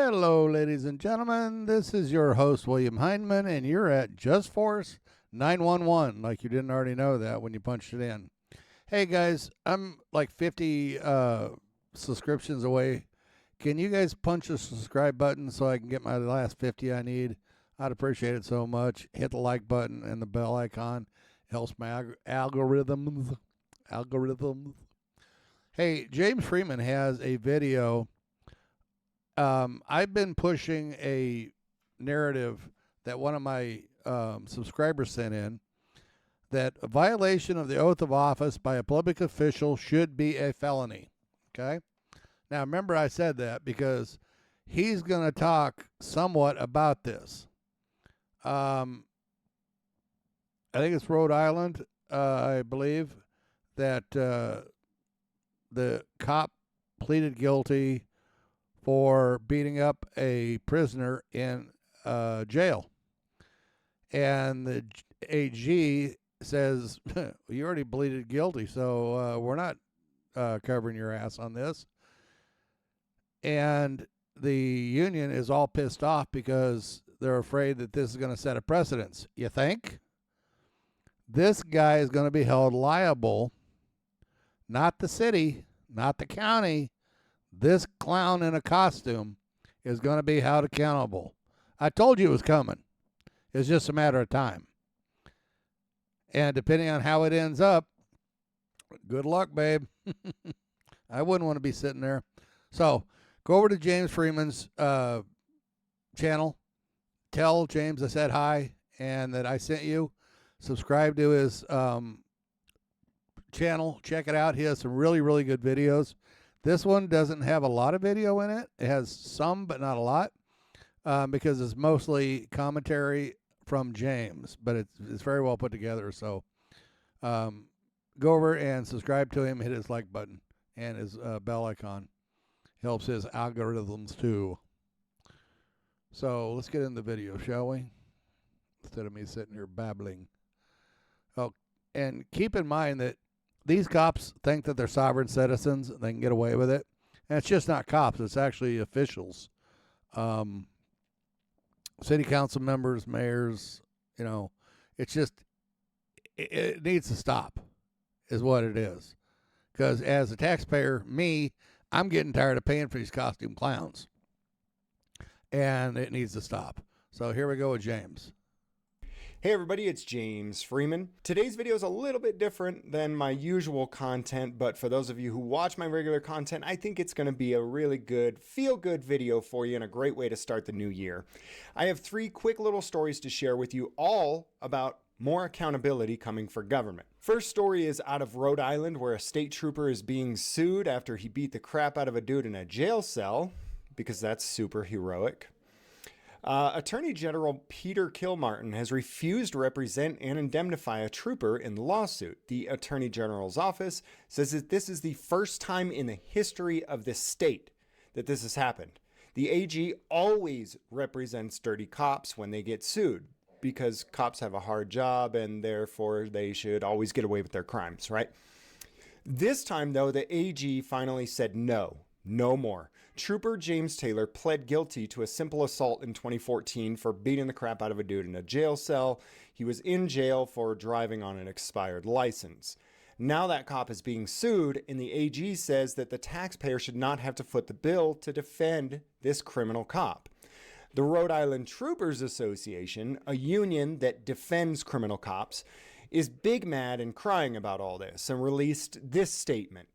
Hello, ladies and gentlemen. This is your host, William Hindman, and you're at Just Force 911, like you didn't already know that when you punched it in. Hey, guys, I'm like 50 subscriptions away. Can you guys punch the subscribe button so I can get my last 50 I need? I'd appreciate it so much. Hit the like button and the bell icon. It helps my algorithms. Hey, James Freeman has a video. I've been pushing a narrative that one of my subscribers sent in, that a violation of the oath of office by a public official should be a felony. Okay? Now, remember I said that because he's going to talk somewhat about this. I think it's Rhode Island, I believe, that the cop pleaded guilty for beating up a prisoner in jail. And the AG says, you already pleaded guilty, so we're not covering your ass on this. And the union is all pissed off because they're afraid that this is going to set a precedence. You think? This guy is going to be held liable, not the city, not the county. This clown in a costume is going to be held accountable. I told you it was coming. It's just a matter of time. And depending on how it ends up, good luck, babe. I wouldn't want to be sitting there. So go over to James Freeman's channel. Tell James I said hi and that I sent you. Subscribe to his channel. Check it out. He has some really, really good videos. This one doesn't have a lot of video in it. It has some, but not a lot, because it's mostly commentary from James, but it's very well put together. So go over and subscribe to him, hit his like button and his bell icon. Helps his algorithms too. So let's get in the video, shall we? Instead of me sitting here babbling. Oh, and keep in mind that these cops think that they're sovereign citizens. They can get away with it. And it's just not cops. It's actually officials. City council members, mayors, it's just, it needs to stop is what it is. Because as a taxpayer, I'm getting tired of paying for these costume clowns. And it needs to stop. So here we go with James. Hey everybody, it's James Freeman. Today's video is a little bit different than my usual content, but for those of you who watch my regular content, I think it's going to be a really good, feel-good video for you and a great way to start the new year. I have 3 quick little stories to share with you, all about more accountability coming for government. First story is out of Rhode Island, where a state trooper is being sued after he beat the crap out of a dude in a jail cell, because that's super heroic. Attorney General Peter Kilmartin has refused to represent and indemnify a trooper in the lawsuit. The Attorney General's office says that this is the first time in the history of the state that this has happened. The AG always represents dirty cops when they get sued, because cops have a hard job and therefore they should always get away with their crimes, right? This time, though, the AG finally said no more. Trooper James Taylor pled guilty to a simple assault in 2014 for beating the crap out of a dude in a jail cell. He was in jail for driving on an expired license. Now that cop is being sued, and the AG says that the taxpayer should not have to foot the bill to defend this criminal cop. The Rhode Island Troopers Association, a union that defends criminal cops, is big mad and crying about all this and released this statement.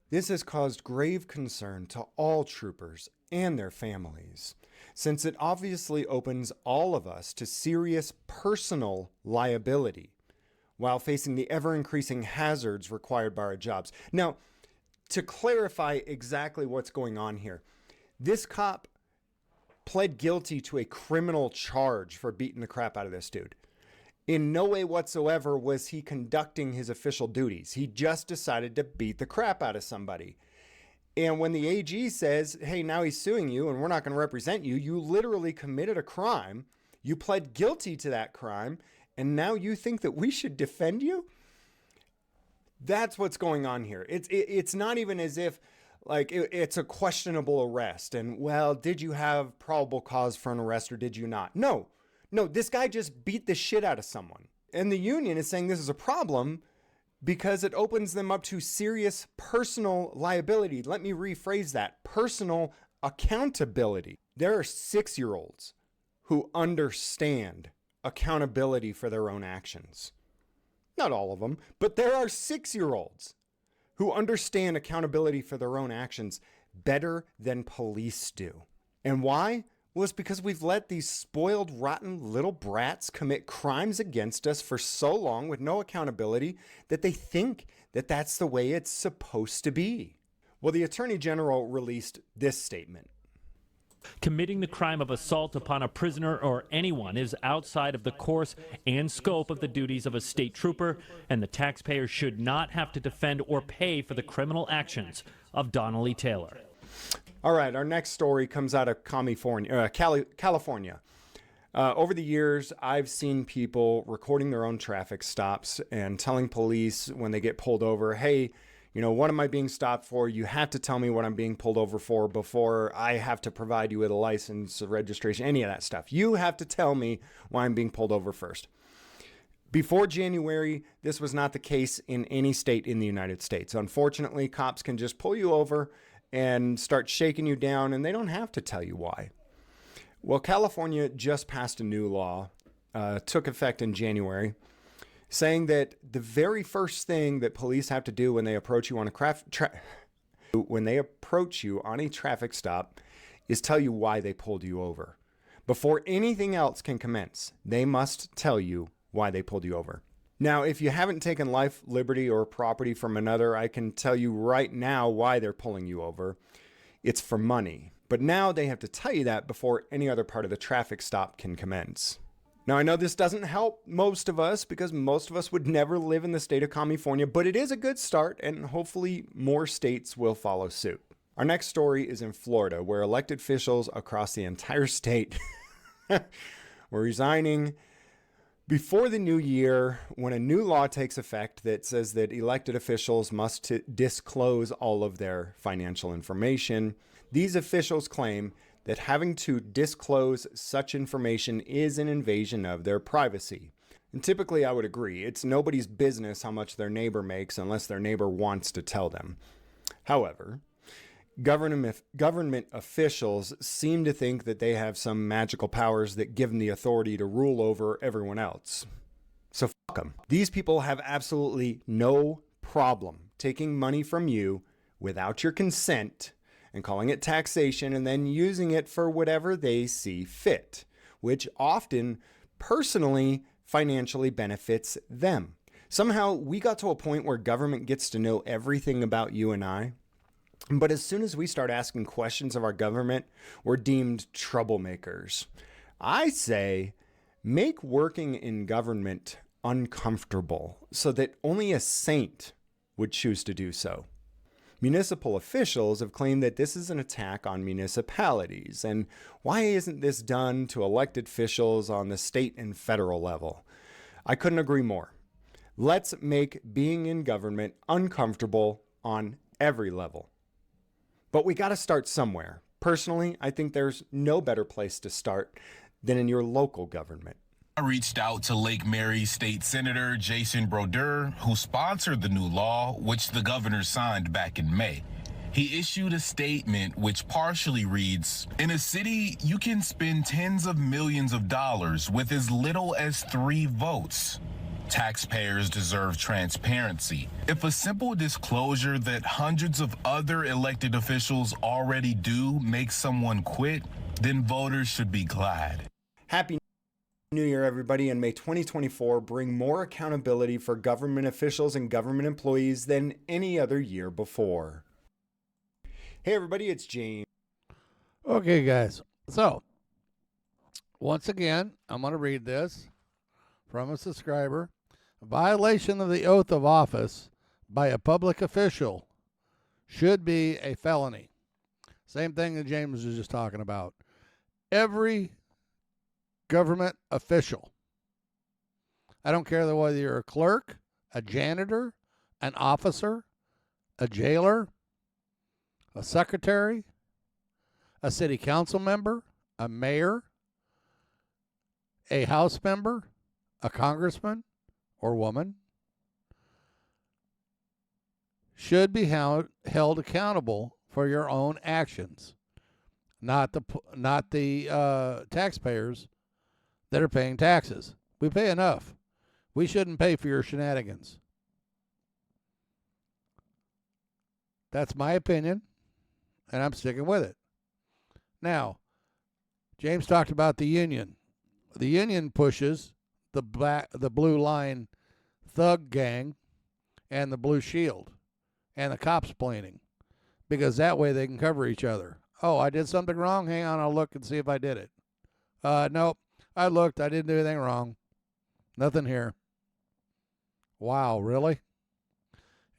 This has caused grave concern to all troopers and their families, since it obviously opens all of us to serious personal liability while facing the ever-increasing hazards required by our jobs. Now, to clarify exactly what's going on here, this cop pled guilty to a criminal charge for beating the crap out of this dude. In no way whatsoever was he conducting his official duties. He just decided to beat the crap out of somebody. And when the AG says, hey, now he's suing you and we're not going to represent you, you literally committed a crime. You pled guilty to that crime. And now you think that we should defend you? That's what's going on here. It's not even as if like it's a questionable arrest. And, well, did you have probable cause for an arrest or did you not? No, this guy just beat the shit out of someone. And the union is saying this is a problem because it opens them up to serious personal liability. Let me rephrase that: personal accountability. There are 6-year-olds who understand accountability for their own actions. Not all of them, but there are 6-year-olds who understand accountability for their own actions better than police do. And why? Well, it's because we've let these spoiled, rotten little brats commit crimes against us for so long with no accountability that they think that that's the way it's supposed to be. Well, the Attorney General released this statement. Committing the crime of assault upon a prisoner or anyone is outside of the course and scope of the duties of a state trooper, and the taxpayer should not have to defend or pay for the criminal actions of Donnelly Taylor. All right, our next story comes out of California. Over the years, I've seen people recording their own traffic stops and telling police when they get pulled over, hey, what am I being stopped for? You have to tell me what I'm being pulled over for before I have to provide you with a license, a registration, any of that stuff. You have to tell me why I'm being pulled over first. Before January, this was not the case in any state in the United States. Unfortunately, cops can just pull you over and start shaking you down, and they don't have to tell you why. Well, California just passed a new law, took effect in January, saying that the very first thing that police have to do when they approach you on a traffic stop is tell you why they pulled you over. Before anything else can commence, they must tell you why they pulled you over. Now, if you haven't taken life, liberty, or property from another, I can tell you right now why they're pulling you over. It's for money. But now they have to tell you that before any other part of the traffic stop can commence. Now, I know this doesn't help most of us because most of us would never live in the state of California, but it is a good start, and hopefully more states will follow suit. Our next story is in Florida, where elected officials across the entire state were resigning before the new year when a new law takes effect that says that elected officials must disclose all of their financial information. These officials claim that having to disclose such information is an invasion of their privacy. And typically I would agree. It's nobody's business how much their neighbor makes unless their neighbor wants to tell them. However, government officials seem to think that they have some magical powers that give them the authority to rule over everyone else. So fuck them. These people have absolutely no problem taking money from you without your consent and calling it taxation and then using it for whatever they see fit, which often personally financially benefits them. Somehow we got to a point where government gets to know everything about you and I. But as soon as we start asking questions of our government, we're deemed troublemakers. I say, make working in government uncomfortable so that only a saint would choose to do so. Municipal officials have claimed that this is an attack on municipalities. And why isn't this done to elected officials on the state and federal level? I couldn't agree more. Let's make being in government uncomfortable on every level. But we got to start somewhere. Personally, I think there's no better place to start than in your local government. I reached out to Lake Mary State Senator Jason Brodeur, who sponsored the new law, which the governor signed back in May. He issued a statement which partially reads, "In a city, you can spend tens of millions of dollars with as little as 3 votes. Taxpayers deserve transparency. If a simple disclosure that hundreds of other elected officials already do makes someone quit, then voters should be glad." Happy New Year, everybody, and may 2024 bring more accountability for government officials and government employees than any other year before. Hey, everybody, it's James. Okay, guys. So, once again, I'm going to read this from a subscriber. Violation of the oath of office by a public official should be a felony. Same thing that James was just talking about. Every government official, I don't care whether you're a clerk, a janitor, an officer, a jailer, a secretary, a city council member, a mayor, a House member, a congressman or woman should be held accountable for your own actions, not the taxpayers that are paying taxes. We pay enough. We shouldn't pay for your shenanigans. That's my opinion, and I'm sticking with it. Now, James talked about the union. The union pushes the blue line thug gang and the blue shield and the cops planning, because that way they can cover each other. Oh, I did something wrong? Hang on, I'll look and see if I did it. Nope, I looked. I didn't do anything wrong. Nothing here. Wow, really?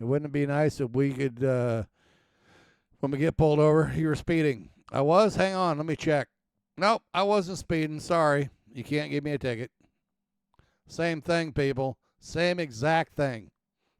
It wouldn't be nice if we could, when we get pulled over, you were speeding. I was? Hang on, let me check. Nope, I wasn't speeding. Sorry. You can't give me a ticket. Same thing, people. Same exact thing.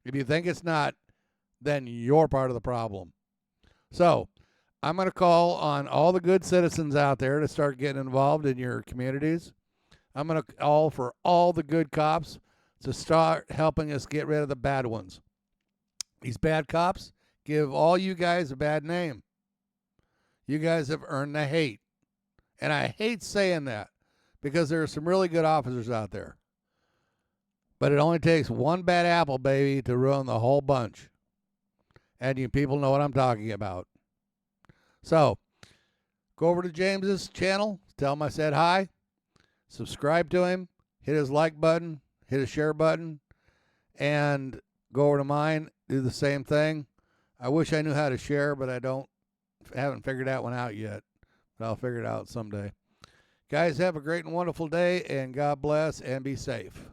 If you think it's not, then you're part of the problem. So, I'm going to call on all the good citizens out there to start getting involved in your communities. I'm going to call for all the good cops to start helping us get rid of the bad ones. These bad cops give all you guys a bad name. You guys have earned the hate. And I hate saying that because there are some really good officers out there. But it only takes one bad apple, baby, to ruin the whole bunch. And you people know what I'm talking about. So, go over to James's channel. Tell him I said hi. Subscribe to him. Hit his like button. Hit his share button. And go over to mine. Do the same thing. I wish I knew how to share, but I haven't figured that one out yet. But I'll figure it out someday. Guys, have a great and wonderful day, and God bless, and be safe.